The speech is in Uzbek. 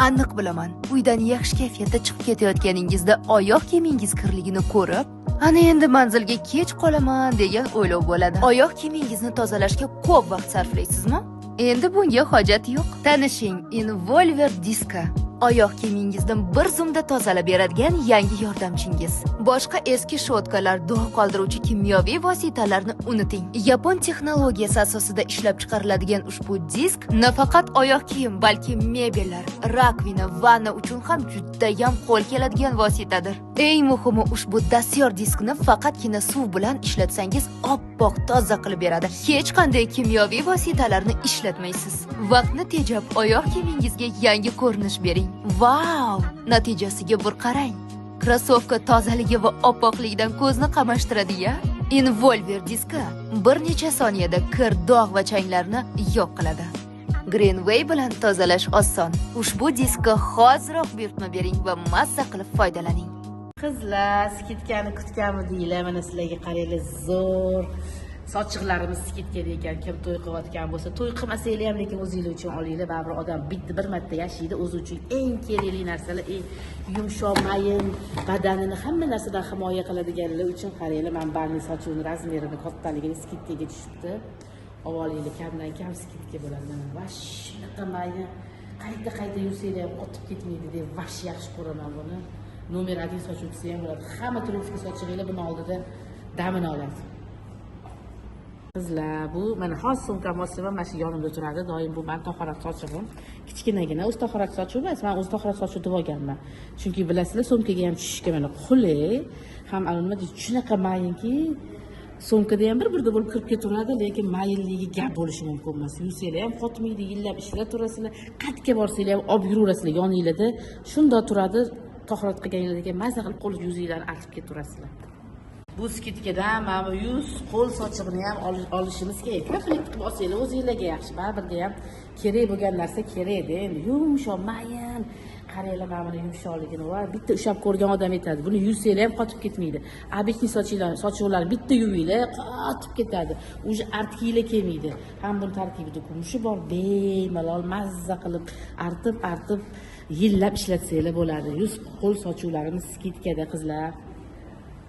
Aniq bilaman, uydan yaxshi kayfiyatda chiqib ketayotganingizda oyoq kiyimingiz kirligini ko'rib, ana endi manzilga kech qolaman degan o'ylov bo'ladi. Oyoq kiyimingizni tozalashga ko'p vaqt sarflaysizmi? Endi bunga hojat yo'q. Tanishing, Involver Disco. Oyoq kiyimingizdan bir zumda tozalab beradigan yangi yordamchingiz. Boshqa eski shotkalar, dog' qoldiruvchi kimyoviy vositalarni unuting. Yapon texnologiyasi asosida ishlab chiqariladigan ushbu disk nafaqat oyoq kiyim, balki mebellar, rakvina, vanna uchun ham juda ham qo'l keladigan vositadir. Eng muhimi, ushbu dastyor diskni faqatgina suv bilan ishlatsangiz oppoq toza qilib beradi. Hech qanday kimyoviy vositalarni ishlatmaysiz. Vaqtni tejab oyoq kiyimingizga yangi ko'rinish bering. Wow! Natijasiga bir qarang. Krossovka tozaligi va oppoqligidan ko'zni qamashtiradi-ya. Involver diski bir necha soniyada kir, dog' va changlarni yo'q qiladi. Greenway bilan tozalash oson. Ushbu diskka hoziroq buyurtma bering va mazza qilib foydalaning. Qizlar, skitkani kutganmidinglar? Mana sizlarga qaranglar, zo'r sochiqlarimiz skitkaga ekan. Kim to'y qilayotgan bo'lsa, to'y qilmasanglar ham lekin o'zingiz uchun olinglar. Baribir odam bir marta yashaydi, o'zi uchun eng kerakli narsalar, eng yumshoq, mayin, badanini hamma narsadan himoya qiladiganlar uchun qaranglar. Men barning sochini razmerini kattaligini skitkaga tushibdi. Avvalinglar kamdan kam skitka bo'ladi. Va shunaqa mayin, qayta yursanglar ham qotib ketmaydi deb vash yaxshi ko'raman buni. Nomer 1 sochuvchisi ham bo'ladi. Hamma turli sochig'inglar buni oldida damini oladi. Qizlar, bu mana hozir sumkam ostida mana shu yonimda turadi. Doim bu men tahorat sochig'im. Kichkinagina o'z tahorat sochuv emas, men o'z tahorat sochuv deb olganman. Chunki bilasizlar, sumkaga ham tushishga mana qulay, ham nima deydi, shunaqa mayinki, sumkada ham bir-birda bo'lib kirib ketaveradi, lekin mayinligi gap bo'lishi mumkin emas. Yursanglar ham qotmaydi, yillab ishlab turasizlar, qatga borsanglar ham olib yuraverasizlar yoningizda. Shunda turadi. Tahorat qilganingizda mazza qilib qo'l yuzinglarni artib ketaverasizlar. Bu skitkadan mana bu yuz, qo'l sochig'ini ham olishimiz kerak. Ko'plik qilib olsanglar o'zingizlarga yaxshi. Baribirda ham kerak bo'lgan narsa kerak-da. Endi yumshoq, mayin, qaranglar mana buni yumshoqligini va bitta ushlab ko'rgan odam aytadi. Buni yuvsanglar ham qotib ketmaydi. Obechniy sochinglar bitta yuvinglar, qotib ketadi. Uje artkinglar kelmaydi. Ham buni tarkibida kumushi bor, bemalol mazza qilib artib yillab ishlatsanglar bo'ladi. Yuz, qo'l sochuvlarimiz skitkada qizlar.